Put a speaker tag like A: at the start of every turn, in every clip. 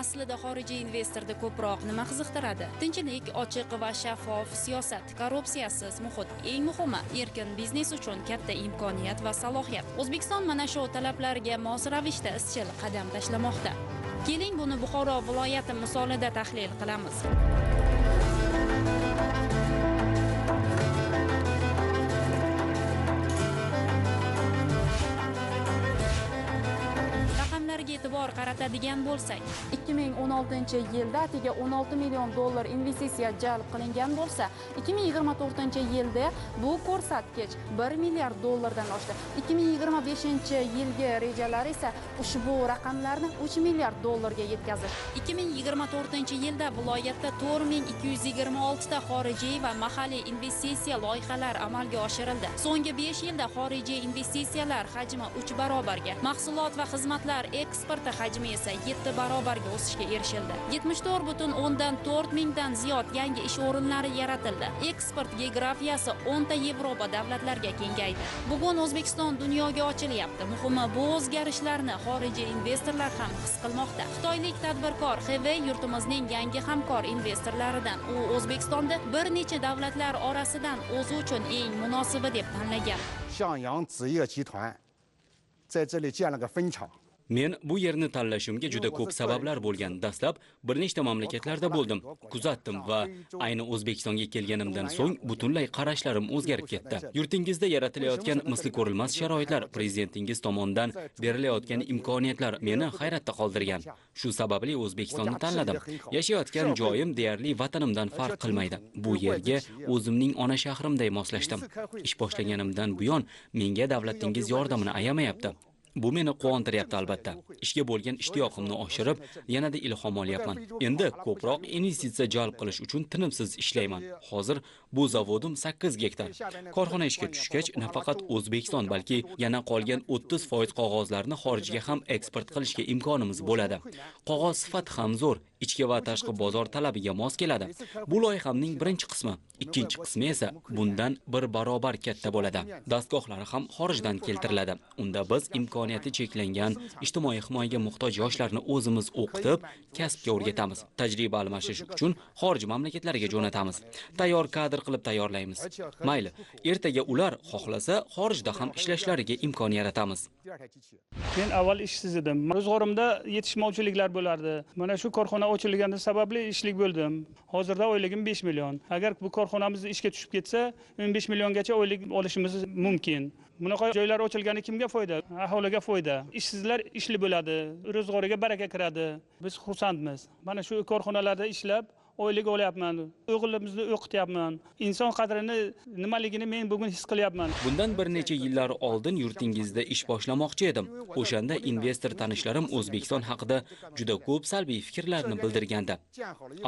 A: Aslida xorijiy investorni ko'proq nima qiziqtiradi? Tinchlik, ochiq va shaffof siyosat, korrupsiyasiz muhit, eng muhimi erkin biznes uchun katta imkoniyat va salohiyat. O'zbekiston mana shu talablarga mos ravishda izchil qadam tashlamoqda. Keling, buni Buxoro viloyati misolida tahlil qilamiz. E'tibor qaratadigan bo'lsak, 2016-yilda atiga 16 million dollar investitsiya jalb qilingan bo'lsa, 2024-yilda bu ko'rsatkich 1 milliard dollardan oshdi. 2025-yilgi rejalar esa ushbu raqamlarni 3 milliard dollarga yetkazish. 2024-yilda viloyatda 4226 ta xorijiy va mahalliy investitsiya loyihalar amalga oshirildi. So'nggi 5 yilda xorijiy investitsiyalar hajmi 3 barobarga, mahsulot va xizmatlar eksporti hajmi esa 7 barobarga o'sishga erishildi. 74,4 mingdan ziyod yangi ish o'rinlari yaratildi. Eksport geografiyasi 10 ta Yevropa davlatlariga kengaydi. Bugun O'zbekiston dunyoga ochilyapti. Muhimi, bu o'zgarishlarni xorijiy investorlar ham his qilmoqda. Xitoylik tadbirkor Xivey yurtimizning yangi hamkor investorlaridan. U O'zbekistonda bir necha davlatlar orasidan o'zi uchun eng munosibi deb tanlagan.
B: Xiangyang Ziye Jituan 在这里建了个分厂。
C: Men bu yerni tanlashimga juda ko'p sabablar bo'lgan. Dastlab bir nechta mamlakatlarda bo'ldim, kuzatdim va ayni O'zbekistonga kelganimdan so'ng butunlay qarashlarim o'zgarib ketdi. Yurtingizda yaratilayotgan misli ko'rilmas sharoitlar, prezidentingiz tomonidan berilayotgan imkoniyatlar meni hayratda qoldirgan. Shu sababli O'zbekistonni tanladim. Yashayotgan joyim deyarli vatanimdan farq qilmaydi. Bu yerga o'zimning ona shahrimday moslashdim. Ish boshlaganimdan buyon menga davlatingiz yordamini ayamayapti. Bu meni quvontiryapti albatta. Ishga bo'lgan ishtiyoqimni oshirib, yanada ilhom olyapman. Endi ko'proq investitsiya jalb qilish uchun tinimsiz ishlayman. Hozir bu zavodim 8 gektar. Korxona ishga tushgach, nafaqat O'zbekiston, balki yana qolgan 30% qog'ozlarni xorijga ham eksport qilishga imkonimiz bo'ladi. Qog'oz sifati ham zo'r, ichki va tashqi bozor talabiga mos keladi. Bu loyihamning birinchi qismi. Ikkinchi qismi esa bundan 1 barobar katta bo'ladi. Dastgohlari ham xorijdan keltiriladi. Unda biz imkoniyati cheklangan, ijtimoiy himoyaga muhtoj yoshlarni o'zimiz o'qitib, kasbga o'rgatamiz. Tajriba almashish uchun xorij mamlakatlariga jo'natamiz. Tayyor kadr qilib tayyorlaymiz. Mayli, ertaga ular xohlasa, xorijda ham ishlashlariga imkon yaratamiz.
D: Men avval ishsiz edim. Ro'zg'orimda yetishmovchiliklar bo'lardi. Mana shu korxona ochilgani sababli ishlik bo'ldim. Hozirda oyligim 5 million. Agar bu korxonamiz ishga tushib ketsa, 15 milliongacha oylik olishimiz mumkin. Bunaqa joylar ochilgani kimga foyda? Aholiga foyda. Ishsizlar ishli bo'ladi, ro'zg'origa baraka kiradi. Biz xursandmiz. Mana shu korxonalarda ishlab oylik olyapman. O'g'limizni o'qityapman. Inson qadrini nimaligini men bugun his qilyapman.
C: Bundan bir necha yillar oldin yurtingizda ish boshlamoqchi edim. O'shanda investor tanishlarim O'zbekiston haqida juda ko'p salbiy fikrlarni bildirgandi.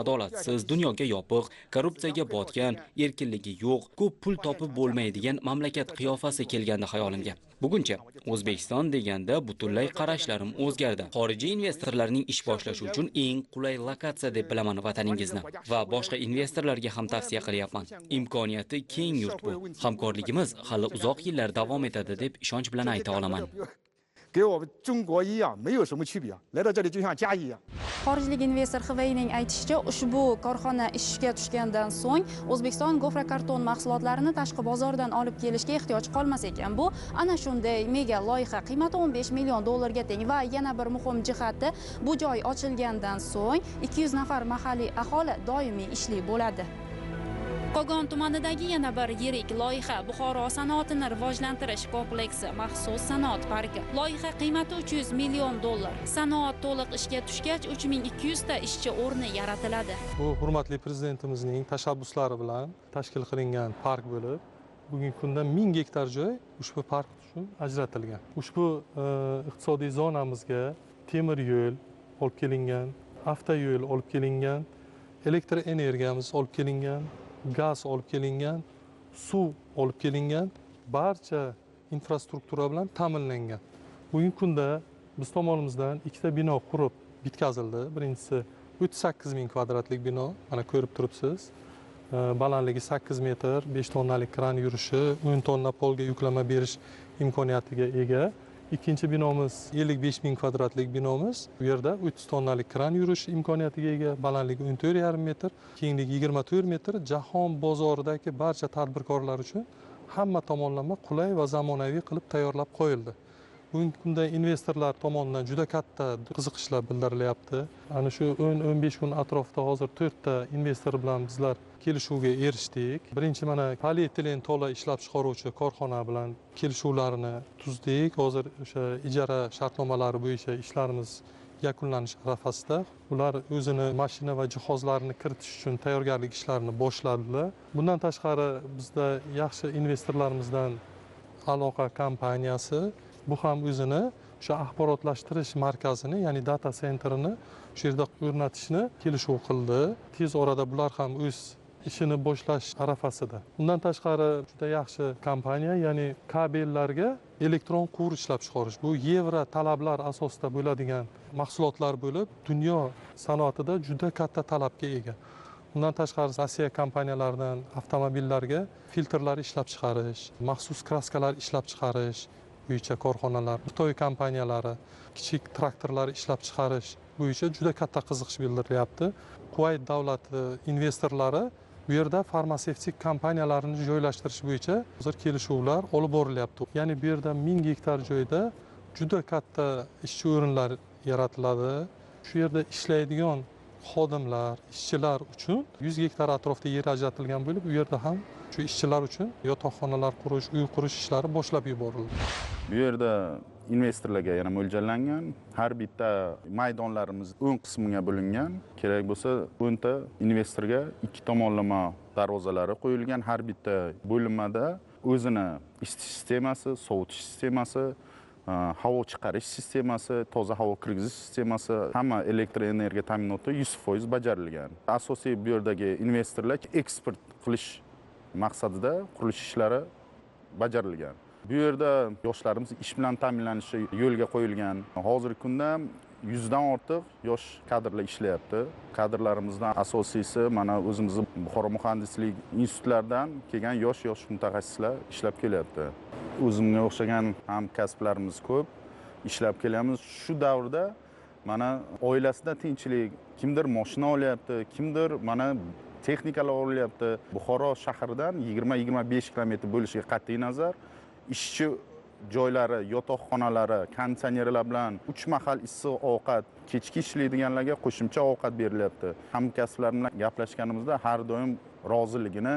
C: Adolatsiz, dunyoga yopiq, korrupsiyaga botgan, erkinligi yo'q, ko'p pul topib bo'lmaydigan mamlakat qiyofasi kelgandi xayolimga. Buguncha O'zbekiston deganda butunlay qarashlarim o'zgardi. Xorijiy investorlarning ish boshlashi uchun eng qulay lokatsiya deb bilaman vataningizni va boshqa investorlarga ham tavsiya qilyapman. Imkoniyati keng yurt bu. Hamkorligimiz hali uzoq yillar davom etadi deb ishonch bilan ayta olaman.
B: 给我们中国一样，没有什么区别。来到这里就像家一样。
A: Xorijlik investor Xiveyning aytishicha, ushbu korxona ishga tushgandan so'ng O'zbekiston gofra-karton mahsulotlarini tashqi bozordan olib kelishga ehtiyoj qolmas ekan. Bu ana shunday mega loyiha, qiymati 15 million dollarga teng va yana bir muhim jihati, bu joy ochilgandan so'ng 200 nafar mahalliy aholi doimiy ishli bo'ladi. Qo'qon tumanidagi yana bir yirik loyiha Buxoro sanoatini rivojlantirish kompleksi maxsus sanoat parki. Loyiha qiymati 300 million dollar. Sanoat to'liq ishga tushgach 3200 ta ishchi o'rni yaratiladi.
E: Bu hurmatli prezidentimizning tashabbuslari bilan tashkil qilingan park bo'lib, bugungi kunda 1000 gektar joy ushbu park uchun ajratilgan. Ushbu iqtisodiy zonamizga temir yo'l olib kelingan, avtoyo'l olib kelingan, elektr energiyamiz olib kelingan, gaz olib kelingan, suv olib kelingan, barcha infrastruktura bilan ta'minlangan. Bugungi kunda biz tomonimizdan ikkita bino qurib bitkazildi. Birinchisi 38 ming kvadratlik bino, mana ko'rib turibsiz. Balandligi 8 metr, 5 tonnalik kran yurishi, 10 tonna polga yuklama berish imkoniyatiga ega. ikkinchi binomiz 55 ming kvadratlik binomiz. Bu yerda 30 tonnalik kran yurish imkoniyatiga ega, balandligi 14,5 metr, kengligi 24 metr. Jahon bozoridagi barcha tadbirkorlar uchun hamma tomonlama qulay va zamonaviy qilib tayyorlab qo'yildi. Bugungi kunda investorlar tomonidan juda katta qiziqishlar bildirilyapti. Ana shu 10-15 kun atrofida hozir 4 ta investor bilan bizlar kelishuvga erishdik. Birinchi mana polietilen tola ishlab chiqaruvchi korxona bilan kelishuvlarni tuzdik. Hozir o'sha ijara shartnomalari bo'yicha ishlarimiz yakunlanish arafasida. Ular o'zini mashina va jihozlarini kiritish uchun tayyorgarlik ishlarini boshladilar. Bundan tashqari bizda yaxshi investorlarimizdan aloqa kompaniyasi bu ham o'zini o'sha axborotlashtirish markazini, ya'ni data centerini shu yerda o'rnatishni kelishuv qildi. Tez orada bular ham o'z ishini boshlash arafasida. Undan tashqari juda yaxshi kompaniya, ya'ni kabellarga elektron quvur ishlab chiqarish. Bu yevro talablar asosida bo'ladigan mahsulotlar bo'lib, dunyo sanoatida juda katta talabga ega. Undan tashqari Rossiya kompaniyalaridan avtomobillarga filtrlar ishlab chiqarish, maxsus kraskalar ishlab chiqarish bo'yicha korxonalar, Xitoy kompaniyalari kichik traktorlar ishlab chiqarish bo'yicha juda katta qiziqish bildirilyapti. Kuvayt davlati investorlari bu yerda farmatsevtik kompaniyalarni joylashtirish bo'yicha hozir kelishuvlar olib borilyapti. Ya'ni bu yerda 1000 gektar joyda juda katta ishchi o'rinlar yaratiladi. Shu yerda ishlaydigan xodimlar, ishchilar uchun 100 gektar atrofida yer ajratilgan bo'lib, bu yerda ham shu ishchilar uchun yotoqxonalar qurish, uy qurish ishlari boshlab yuborildi.
F: Bu yerda investorlarga yana mo'ljallangan, har bitta maydonlarimiz 10 qismiga bo'lingan. Kerak bo'lsa 10 ta investorga ikki tomonlama darvozalari qo'yilgan. Har bitta bo'linmada o'zini isitish sistemasi, sovutish sistemasi, havo chiqarish sistemasi, toza havo kirgizish sistemasi, hamma elektr energiya ta'minoti 100% bajarilgan. Asosiy bu yerdagi investorlar eksport qilish maqsadida qurilish ishlari bajarilgan. Bu yerda yoshlarimiz ish bilan ta'minlanishi yo'lga qo'yilgan. Hozirgi kunda 100 dan ortiq yosh kadrlar ishlayapti. Kadrlarimizdan asosiysi mana o'zimizning Buxoro muhandislik institutlaridan kelgan yosh mutaxassislar ishlab kelyapti. O'zimga o'xshagan hamkasblarimiz ko'p ishlab kelyapmiz. Shu davrda mana oilasida tinchlik, kimdir mashina olyapti, kimdir mana texnikalar olyapti. Buxoro shahridan 20-25 kilometr bo'lishiga qat'iy nazar ishchi joylari, yotoqxonalari, konditsionerlar bilan 3 mahal issiq ovqat, kechki ishlaydiganlarga qo'shimcha ovqat berilyapti. Hamkasblar bilan gaplashganimizda har doim roziligini,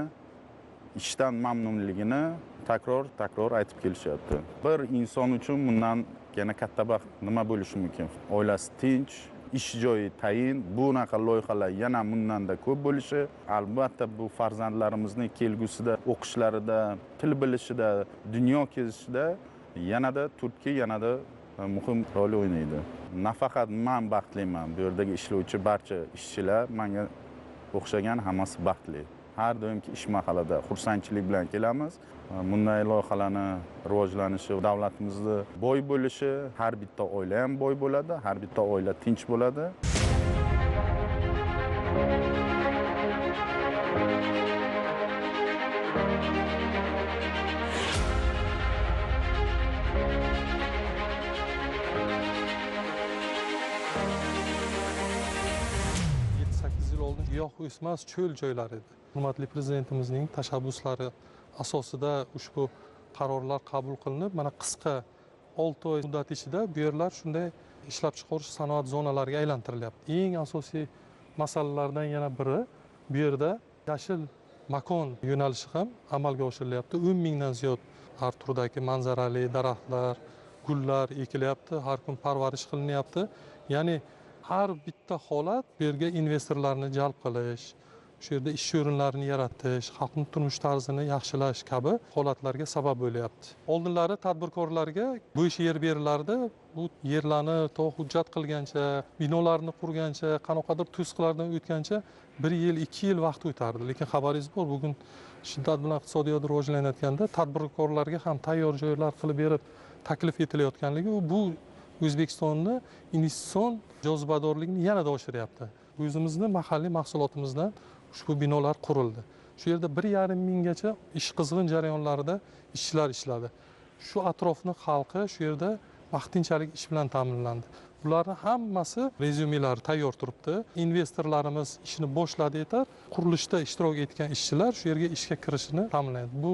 F: ishdan mamnunligini takror aytib kelishyapti. Bir inson uchun bundan yana katta baxt nima bo'lishi mumkin? Oilasi tinch, ish joyi tayin, bunaqa loyihalar yana bundanda ko'p bo'lishi, albatta bu farzandlarimizning kelgusida o'qishlarida, til bilishida, dunyo kezishida yanada Turkiya yanada muhim rol o'ynaydi. Nafaqat men baxtliman, bu yerdagi ishlovchi barcha ishchilar menga o'xshagan hammasi baxtli. Har doimki ish mahallada xursandchilik bilan kelamiz. Bunday loyihalarni rivojlanishi, davlatimizda boy bo'lishi, har bitta oila ham boy bo'ladi, har bitta oila tinch bo'ladi.
E: Giyoh o'smas cho'l joylar edi. Hurmatli prezidentimizning tashabbuslari asosida ushbu qarorlar qabul qilinib, mana qisqa 6 oy muddat ichida bu yerlar shunday ishlab chiqarish sanoat zonalariga aylantirilyapti. Eng asosiy masalalardan yana biri bu yerda yashil makon yo'nalishi ham amalga oshirilyapti. 10 mingdan ziyod har turdagi manzarali daraxtlar, gullar ekilyapti, har kun parvarish qilinyapti. Ya'ni har bitta holat bu yerga investorlarni jalb qilish, shu yerda ish o'rinlarini yaratish, xalqning turmush tarzini yaxshilash kabi holatlarga sabab bo'lyapti. Oldinlari tadbirkorlarga bu ish yer berilardi. Bu yerlarni to hujjat qilgancha, binolarni qurgancha, qanaqadir to'siqlardan o'tgancha 1 yil, 2 yil vaqt o'tardi. Lekin xabaringiz bor, bugun shiddat bilan iqtisodiyot rivojlanayotganda tadbirkorlarga ham tayyor joylar qilib berib taklif etilayotganligi bu O'zbekistonni investitsion jozibadorligini yanada oshiryapti. O'zimizni mahalliy mahsulotimizdan ushbu binolar qurildi. Shu yerda 1,5 minggacha ish qizg'in jarayonlarida ishchilar ishladi. Shu atrofni xalqi shu yerda vaqtinchalik ish bilan ta'minlandi. Bularning hammasi rezyumelari tayyor turibdi. Investorlarimiz ishni boshladi etar, qurilishda ishtirok etgan ishchilar shu yerga ishga kirishini ta'minlaydi. Bu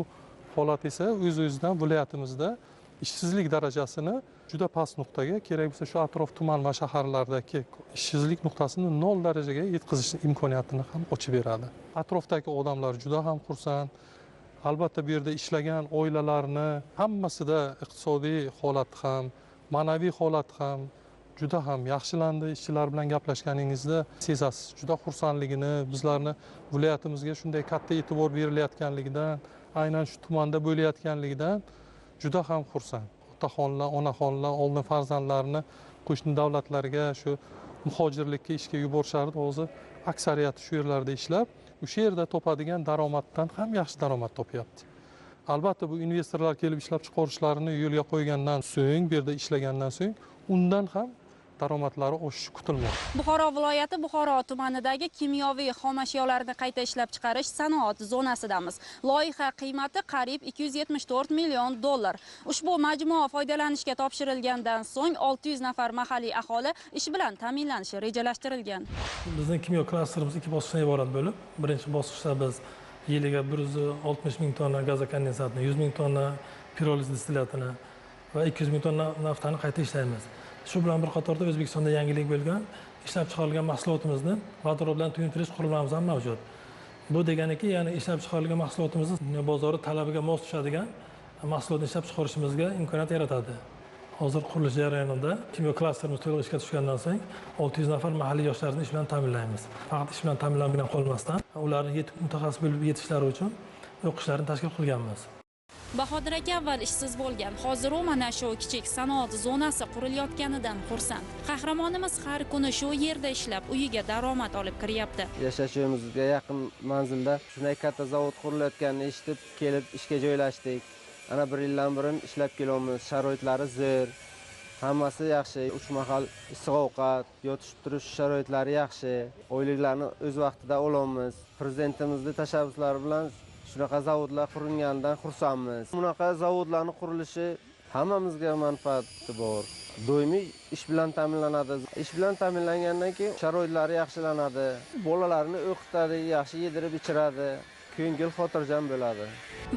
E: holat esa o'z-o'zidan viloyatimizda ishsizlik darajasini juda past nuqtaga, kerak bo'lsa shu atrof tuman va shaharlardagi ishsizlik nuqtasini 0 darajaga yetkazish imkoniyatini ham ochib beradi. Atrofdagi odamlar juda ham xursand. Albatta bu yerda ishlagan oilalarni hammasida iqtisodiy holat ham, ma'naviy holat ham juda ham yaxshilandi. Ishchilar bilan gaplashganingizda sezasiz juda xursandligini, bizlarni viloyatimizga shunday katta e'tibor berilayotganligidan, aynan shu tumanda bo'layotganligidan juda ham xursand. Otaxonlar, onaxonlar oldin farzandlarini qo'shni davlatlarga shu muhojirlikka ishga yuborishardi. Hozir aksariyati shu yerlarda ishlab, o'sha yerda topadigan daromaddan ham yaxshi daromad topyapti. Albatta bu investorlar kelib ishlab chiqarishlarini yo'lga qo'ygandan so'ng, bu yerda ishlagandan so'ng undan ham daromadlari oshishi kutilmoqda.
A: Buxoro viloyati Buxoro tumanidagi kimyoviy xom ashyolarni qayta ishlab chiqarish sanoat zonasidamiz. Loyiha qiymati qariyb 274 million dollar. Ushbu majmua foydalanishga topshirilgandan so'ng 600 nafar mahalliy aholi ish bilan ta'minlanishi rejalashtirilgan.
G: Bizning kimyo klasterimiz 2 bosqichdan iborat bo'lib, birinchi bosqichda biz yiliga 160 ming tonna gaz kondensatni, 100 ming tonna piroliz distillatini va 200 ming tonna naftani qayta ishlaymiz. Shu bilan bir qatorda O'zbekistonda yangilik bo'lgan ishlab chiqarilgan mahsulotimizni vodorod bilan tuyuntirish qurilmamiz ham mavjud. Bu deganiki, ya'ni ishlab chiqarilgan mahsulotimizni bozori talabiga mos tushadigan mahsulotni ishlab chiqarishimizga imkoniyat yaratadi. Hozir qurilish jarayonida kimyo klasterimiz to'liq ishga tushgandan so'ng 600 nafar mahalliy yoshlarni ish bilan ta'minlaymiz. Faqat ish bilan ta'minlanmagan qolmasdan, ularni mutaxassis bo'lib yetishlari uchun o'qishlarini tashkil qilganmiz.
A: Bahodir aka avval ishsiz bo'lgan, hozir u mana shu kichik sanoat zonasi qurilayotganidan xursand. Qahramonimiz har kuni shu yerda ishlab, uyiga daromad olib kiryapti.
H: Yashash uyimizga yaqin manzilda shunday katta zavod qurilayotganini eshitib, kelib ishga joylashdik. Ana 1 yildan beri ishlab kelyapmiz. Sharoitlari zo'r. Hammasi yaxshi. 3 mahal issiq ovqat, yotish turish sharoitlari yaxshi. Oyliklarni o'z vaqtida olamiz. Prezidentimizning tashabbuslari bilan shunaqa zavodlar qurilganidan xursandmiz. Bunaqa zavodlarning qurilishi hammamizga manfaati bor. Doimiy ish bilan ta'minlanadi. Ish bilan ta'minlangandan keyin sharoitlari yaxshilanadi. Bolalarni o'qitadi, yaxshi yedirib ichiradi. Ko'ngil xotirjam bo'ladi.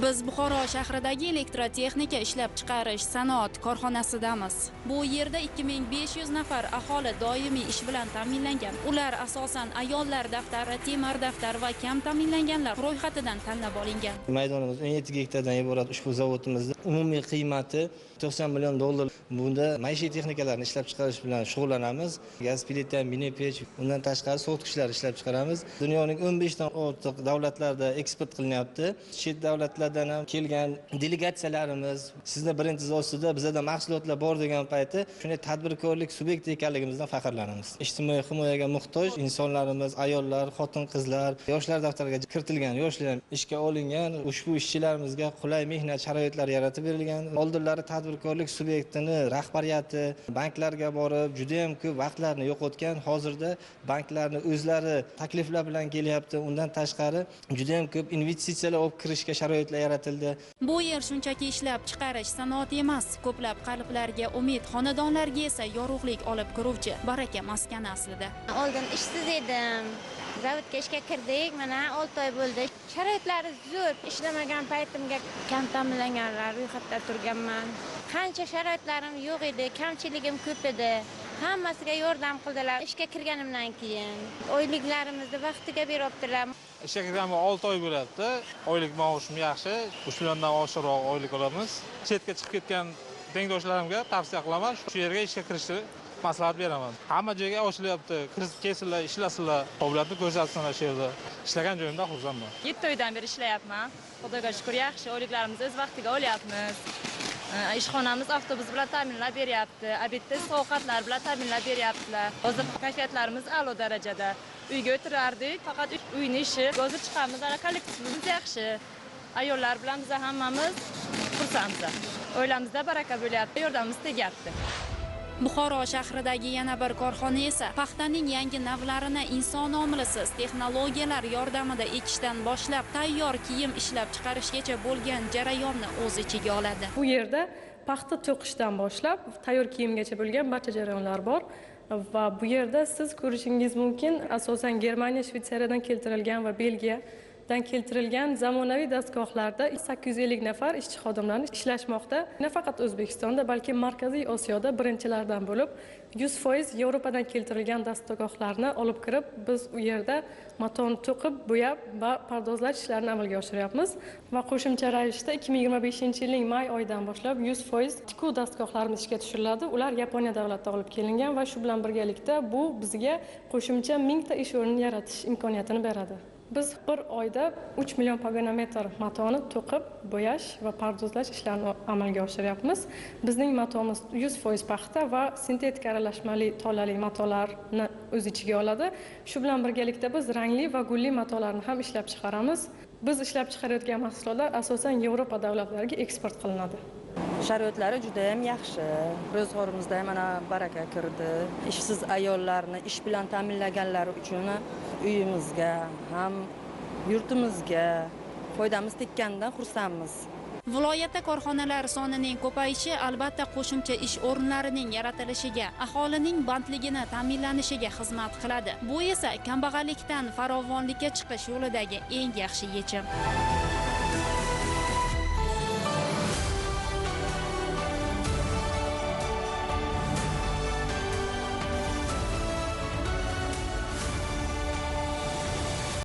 A: Biz Buxoro shahridagi elektrotexnika ishlab chiqarish sanoat korxonasidamiz. Bu yerda 2500 nafar aholi doimiy ish bilan ta'minlangan. Ular asosan ayollar daftari, temir daftar va kam ta'minlanganlar ro'yxatidan tanlab olingan.
I: Maydonimiz 17 gektardan iborat ushbu zavodimizning umumiy qiymati 90 million dollar. Bunda maishiy texnikalarni ishlab chiqarish bilan shug'ullanamiz. Gaz plita, mini pech, undan tashqari sotqichlar ishlab chiqaramiz. Dunyoning 15 dan ortiq davlatlarda eksport qilinyapti. Chet davlatlardan ham kelgan delegatsiyalarimiz sizni birinchi ostida bizda mahsulotlar bor degan payti shunday tadbirkorlik subyekti ekanligimizdan faxrlanamiz. Ijtimoiy himoyaga muhtoj insonlarimiz, ayollar, xotin-qizlar, yoshlar daftariga kiritilgan yoshlar ishga olingan, ushbu ishchilarimizga qulay mehnat sharoitlari yaratib berilgan. Oldinlari tadbirkorlik subyektini rahbariyati banklarga borib juda ham ko'p vaqtlarni yo'qotgan. Hozirda banklarni o'zlari takliflar bilan kelyapti. Undan tashqari juda ham ko'p investitsiyalar olib kirishga sharoitlar yaratildi.
A: Bu yer shunchaki ishlab chiqarish sanoati emas, ko'plab qalblarga umid, xonadonlarga esa yorug'lik olib kiruvchi baraka maskani aslida.
J: Oldin ishsiz edim. Zavodga ishga kirdik, mana 6 oy bo'ldi. Sharoitlari zo'r. Ishlamagan paytimga kam ta'minlanganlar ro'yxatda turganman. Qancha sharoitlarim yo'q edi, kamchiligim ko'p edi. Hammasiga yordam qildilar. Ishga kirganimdan keyin oyliklarimizni vaqtiga beribdilar.
K: Ishga kirganimga 6 oy bo'ladi. Oylik maoshim yaxshi. 3 milliondan oshiqroq oylik olamiz. Chetga chiqib ketgan tengdoshlarimga tavsiya qilaman, shu yerga ishga kirishni maslahat beraman. Hamma joyga ochilyapti. Kirib kelsinlar, ishlasizlar, qobiliyatni ko'rsatsinlar shu yerda. Ishlagan joyimda xursandman.
L: 7 oydan beri ishlayapman. Xudoga shukr, yaxshi oyliklarimizni o'z vaqtiga olyapmiz. Ishxonamiz avtobus bilan ta'minlab beryapti. Obedda ovqatlar bilan ta'minlab beryaptilar. Hozir kayfiyatlarimiz a'lo darajada. Uyga o'tirardik, faqat uyni ishi, hozir chiqamiz, kollektivimiz yaxshi. Ayollar bilan biz hammamiz xursandmiz. Oilamizda baraka bo'lyapti, yordamimiz tegyapti.
A: Buxoro shahridagi yana bir korxona esa paxtaning yangi navlarini inson omilisiz texnologiyalar yordamida ekishdan boshlab tayyor kiyim ishlab chiqarishgacha bo'lgan jarayonni o'z ichiga oladi.
M: Bu yerda paxta to'qishdan boshlab tayyor kiyimgacha bo'lgan barcha jarayonlar bor. Va bu yerda siz ko'rishingiz mumkin, asosan Germaniya, Shvetsariyadan keltirilgan va Belgiyadan keltirilgan zamonaviy dastgohlarda 850 nafar ishchi xodimlarni ishlashmoqda. Nafaqat O'zbekistonda, balki Markaziy Osiyoda birinchilardan bo'lib, 100% Yevropadan keltirilgan dastgohlarni olib kirib, biz u yerda matoni to'qib, bo'yab va pardozlash ishlarini amalga oshiryapmiz. Va qo'shimcha ravishda 2025-yilning may oyidan boshlab 100% tikuv dastgohlarimiz ishga tushiriladi. Ular Yaponiya davlatidan olib kelingan va shu bilan birgalikda bu bizga qo'shimcha 1000 ta ish o'rnini yaratish imkoniyatini beradi. Biz bir oyda 3 million poganometr matoni to'qib, bo'yash va pardozlash ishlarini amalga oshiryapmiz. Bizning matomiz 100% paxta va sintetik aralashmali tolali matolarni o'z ichiga oladi. Shu bilan birgalikda biz rangli va gulli matolarni ham ishlab chiqaramiz. Biz ishlab chiqarayotgan mahsulotlar asosan Yevropa davlatlariga eksport qilinadi.
N: Sharoitlari juda ham yaxshi. Ro'zg'orimizda ham mana baraka kirdi. Ishsiz ayollarni ish bilan ta'minlaganlari uchun uyimizga ham yurtimizga foydamiz tekkandan xursandmiz.
A: Viloyatda korxonalar sonining ko'payishi albatta qo'shimcha ish o'rinlarining yaratilishiga, aholining bandligini ta'minlanishiga xizmat qiladi. Bu esa kambag'allikdan farovonlikka chiqish yo'lidagi eng yaxshi yechim.